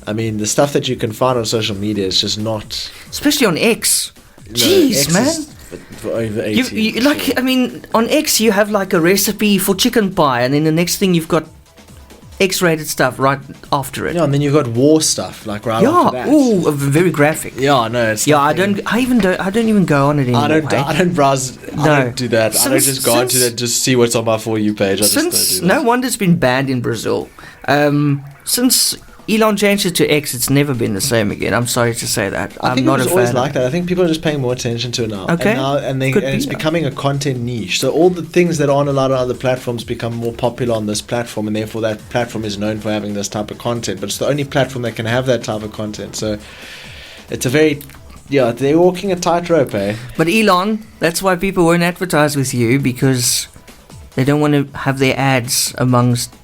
Speaker 3: I mean, the stuff that you can find on social media is just not.
Speaker 2: Especially on X.
Speaker 3: No,
Speaker 2: Jeez,
Speaker 3: X
Speaker 2: man.
Speaker 3: is for over 18.
Speaker 2: You like, I mean, on X you have like a recipe for chicken pie, and then the next thing you've got X-rated stuff right after it.
Speaker 3: Yeah, and then you've got war stuff like right
Speaker 2: Yeah,
Speaker 3: after that.
Speaker 2: ooh, very graphic.
Speaker 3: Yeah, no, it's
Speaker 2: Yeah, I
Speaker 3: nothing.
Speaker 2: don't even go on it anymore.
Speaker 3: I don't browse. I
Speaker 2: No.
Speaker 3: don't do that. I don't
Speaker 2: Since-
Speaker 3: just go onto that. Just see what's on my For You page. I just
Speaker 2: Since
Speaker 3: don't do
Speaker 2: no
Speaker 3: that.
Speaker 2: wonder it's been banned in Brazil. Since Elon changed it to X, it's never been the same again. I'm sorry to say that.
Speaker 3: I
Speaker 2: I'm
Speaker 3: think
Speaker 2: not
Speaker 3: it was
Speaker 2: a fan.
Speaker 3: always
Speaker 2: of
Speaker 3: like
Speaker 2: it.
Speaker 3: that. I think people are just paying more attention to it now.
Speaker 2: Okay.
Speaker 3: And
Speaker 2: Could
Speaker 3: it's
Speaker 2: be, yeah.
Speaker 3: becoming a content niche. So all the things that aren't allowed on other platforms become more popular on this platform, and therefore that platform is known for having this type of content. But it's the only platform that can have that type of content. So it's a very they're walking a tightrope, eh?
Speaker 2: But Elon, that's why people won't advertise with you, because they don't want to have their ads amongst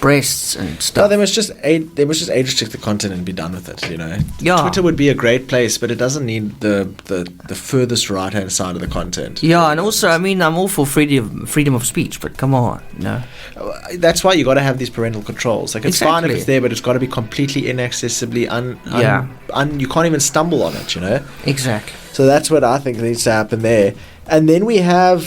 Speaker 2: breasts and
Speaker 3: No,
Speaker 2: stuff.
Speaker 3: they must just age restrict the content and be done with it.
Speaker 2: Yeah.
Speaker 3: Twitter would be a great place, but it doesn't need the furthest right hand side of the content.
Speaker 2: Yeah, and also, I mean, I'm all for freedom of speech, but come on, no.
Speaker 3: That's why you got to have these parental controls. Like it's fine if
Speaker 2: Exactly.
Speaker 3: it's there, but it's got to be completely inaccessibly
Speaker 2: Yeah.
Speaker 3: you can't even stumble on it.
Speaker 2: Exactly.
Speaker 3: So that's what I think needs to happen there. And then we have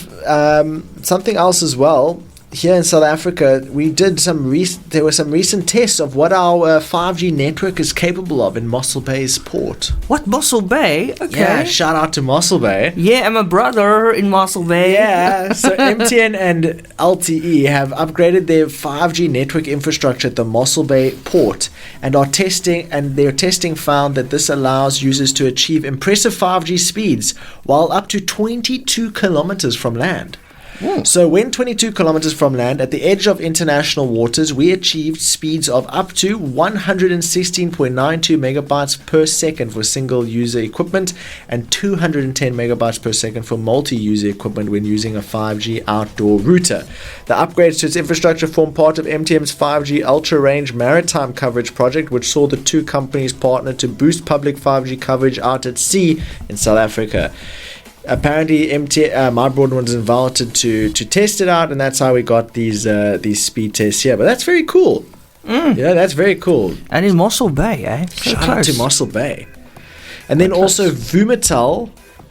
Speaker 3: something else as well. Here in South Africa, we did there were some recent tests of what our 5G network is capable of in Mossel Bay's port.
Speaker 2: What, Mossel Bay? Okay.
Speaker 3: Yeah, shout out to Mossel Bay.
Speaker 2: Yeah, I'm a brother in Mossel Bay.
Speaker 3: Yeah, so MTN and LTE have upgraded their 5G network infrastructure at the Mossel Bay port and their testing found that this allows users to achieve impressive 5G speeds while up to 22 kilometers from land. So when 22 kilometers from land at the edge of international waters, we achieved speeds of up to 116.92 megabytes per second for single user equipment and 210 megabytes per second for multi-user equipment when using a 5G outdoor router. The upgrades to its infrastructure form part of MTN's 5G Ultra Range Maritime Coverage project, which saw the two companies partner to boost public 5G coverage out at sea in South Africa. Apparently, My Broadband was invited to test it out, and that's how we got these speed tests here. But that's very cool. Yeah, that's very cool.
Speaker 2: And in Mossel Bay, eh? So
Speaker 3: Shout out
Speaker 2: close.
Speaker 3: to Mossel Bay. And then also Vumatel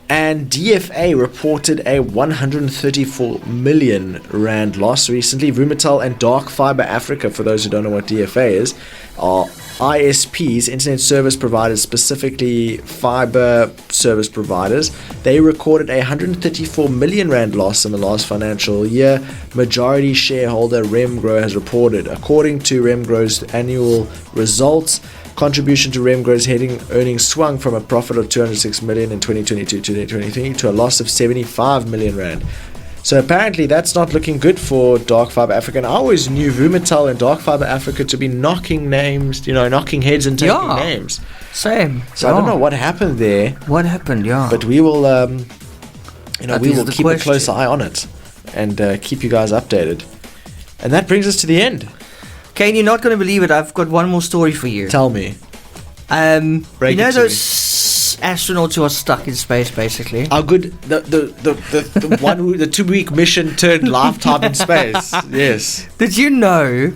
Speaker 3: and DFA reported a 134 million rand loss recently. Vumatel and Dark Fiber Africa, for those who don't know what DFA is, are ISPs, internet service providers, specifically fiber service providers. They recorded a 134 million rand loss in the last financial year. Majority shareholder Remgro has reported. According to Remgro's annual results, contribution to Remgro's earnings swung from a profit of 206 million in 2022-2023 to a loss of 75 million rand. So apparently that's not looking good for Dark Fiber Africa. And I always knew Vumatel and Dark Fiber Africa to be knocking names, knocking heads and taking names.
Speaker 2: Same.
Speaker 3: So I don't know what happened there,
Speaker 2: What happened, yeah.
Speaker 3: but we will,
Speaker 2: That
Speaker 3: we
Speaker 2: is
Speaker 3: will
Speaker 2: the
Speaker 3: keep a close
Speaker 2: question.
Speaker 3: eye on it and keep you guys updated. And that brings us to the end.
Speaker 2: Kane, you're not going to believe it. I've got one more story for you.
Speaker 3: Tell me.
Speaker 2: You know
Speaker 3: it to
Speaker 2: those astronauts who are stuck in space, basically?
Speaker 3: How good the one who the 2-week mission turned lifetime in space. Yes.
Speaker 2: Did you know?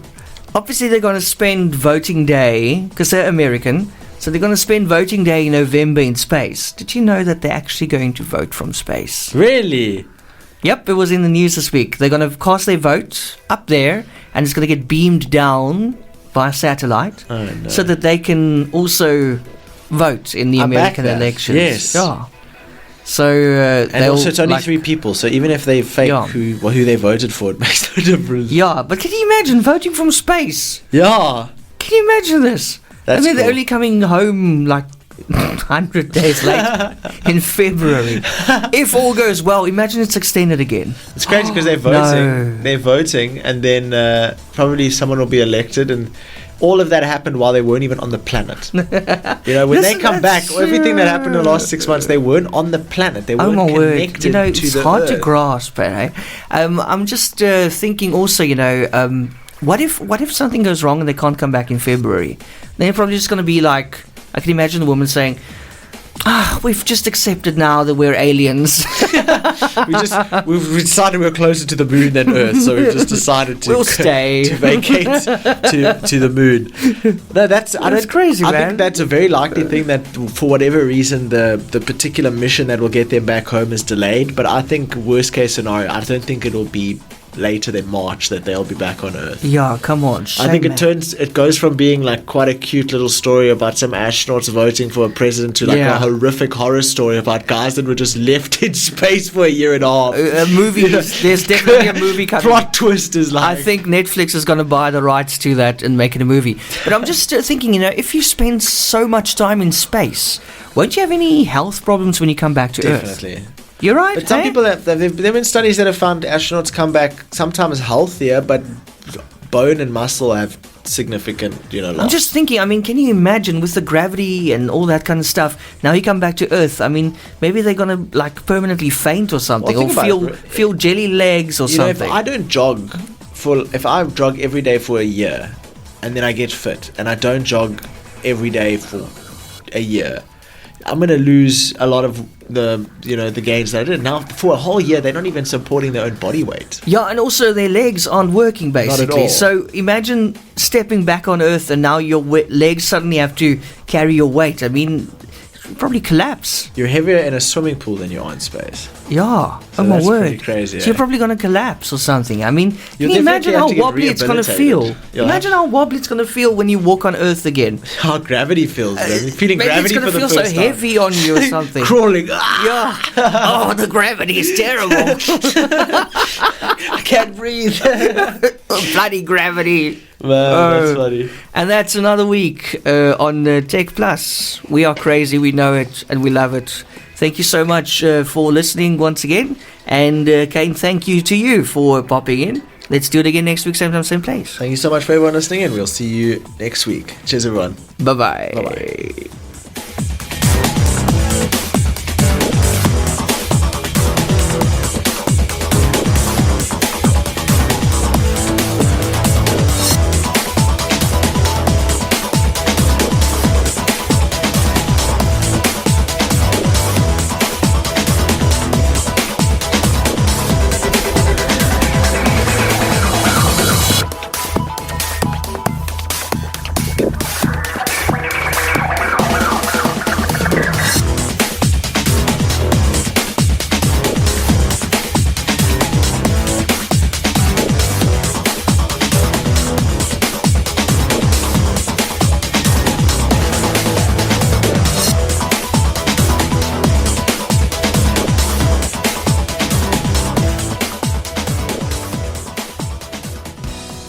Speaker 2: Obviously, they're going to spend voting day because they're American. So they're going to spend voting day in November in space. Did you know that they're actually going to vote from space?
Speaker 3: Really?
Speaker 2: Yep, it was in the news this week. They're going to cast their vote up there, and it's going to get beamed down via satellite,
Speaker 3: Oh, no.
Speaker 2: so that they can also vote in the
Speaker 3: I back
Speaker 2: American
Speaker 3: that.
Speaker 2: elections.
Speaker 3: Yes.
Speaker 2: Yeah. So
Speaker 3: And
Speaker 2: they'll,
Speaker 3: also, it's only
Speaker 2: like-
Speaker 3: 3 people, so even if they fake
Speaker 2: Yeah.
Speaker 3: who they voted for, it makes no difference.
Speaker 2: Yeah, but can you imagine voting from space?
Speaker 3: Yeah.
Speaker 2: Can you imagine this?
Speaker 3: That's
Speaker 2: and then they're
Speaker 3: cool.
Speaker 2: only coming home like 100 days late in February. If all goes well, imagine it's extended again.
Speaker 3: It's crazy because they're voting.
Speaker 2: No.
Speaker 3: They're voting, and then probably someone will be elected, and all of that happened while they weren't even on the planet. When they come back,
Speaker 2: That's
Speaker 3: everything that happened in the last 6 months, they weren't on the planet. They
Speaker 2: Oh
Speaker 3: weren't
Speaker 2: my word!
Speaker 3: connected
Speaker 2: You know,
Speaker 3: to
Speaker 2: it's
Speaker 3: the
Speaker 2: hard
Speaker 3: Earth.
Speaker 2: to grasp, eh? I'm just thinking also, what if something goes wrong and they can't come back in February? They're probably just going to be like, I can imagine the woman saying, we've just accepted now that we're aliens.
Speaker 3: We've decided we're closer to the moon than Earth, so we've just decided to
Speaker 2: we'll stay
Speaker 3: to vacate to the moon. No, that's
Speaker 2: crazy,
Speaker 3: I
Speaker 2: man.
Speaker 3: think that's a very likely thing that for whatever reason the particular mission that will get them back home is delayed. But I think worst case scenario, I don't think it'll be later than March that they'll be back on Earth.
Speaker 2: Yeah, come on.
Speaker 3: I think it goes from being like quite a cute little story about some astronauts voting for a president to like a horrific horror story about guys that were just left in space for a year and a half.
Speaker 2: A movie, there's definitely a movie coming.
Speaker 3: Plot twist is like...
Speaker 2: I think Netflix is going to buy the rights to that and make it a movie. But I'm just thinking, if you spend so much time in space, won't you have any health problems when you come back to Earth?
Speaker 3: Definitely.
Speaker 2: You're right.
Speaker 3: But some people there have been studies that have found astronauts come back sometimes healthier, but bone and muscle have significant, loss.
Speaker 2: I'm just thinking, can you imagine with the gravity and all that kind of stuff? Now you come back to Earth. Maybe they're gonna like permanently faint or something, or feel jelly legs or something.
Speaker 3: If I don't jog if I jog every day for a year, and then I get fit, and I don't jog every day for a year, I'm going to lose a lot of the gains that I did. Now, for a whole year, they're not even supporting their own body weight.
Speaker 2: Yeah, and also their legs aren't working, basically.
Speaker 3: Not at all.
Speaker 2: So imagine stepping back on Earth and now your legs suddenly have to carry your weight. You'll probably collapse.
Speaker 3: You're heavier in a swimming pool than you are in space.
Speaker 2: Yeah.
Speaker 3: So
Speaker 2: oh my
Speaker 3: that's
Speaker 2: word.
Speaker 3: Pretty crazy.
Speaker 2: So you're probably going to collapse or something. Can you
Speaker 3: You'll
Speaker 2: imagine how
Speaker 3: definitely have to get
Speaker 2: wobbly it's going to feel?
Speaker 3: rehabilitated.
Speaker 2: Imagine how wobbly it's going to feel when you walk on Earth again.
Speaker 3: How gravity feels, man. You're feeling
Speaker 2: Maybe
Speaker 3: gravity
Speaker 2: it's
Speaker 3: for the
Speaker 2: feel
Speaker 3: first
Speaker 2: so
Speaker 3: time.
Speaker 2: heavy on you or something.
Speaker 3: Crawling.
Speaker 2: Yeah. Oh, the gravity is terrible.
Speaker 3: I can't breathe.
Speaker 2: Bloody gravity.
Speaker 3: Man, that's funny.
Speaker 2: And that's another week on TechPlus. We are crazy, we know it, and we love it. Thank you so much for listening once again. And Kaine, thank you to you for popping in. Let's do it again next week, same time, same place.
Speaker 3: Thank you so much for everyone listening, and we'll see you next week. Cheers, everyone.
Speaker 2: Bye-bye.
Speaker 3: Bye-bye.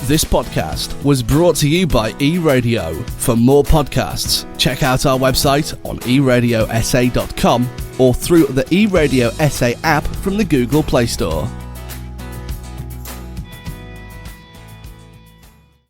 Speaker 1: This podcast was brought to you by eRadio. For more podcasts, check out our website on eRadioSA.com or through the eRadio SA app from the Google Play Store.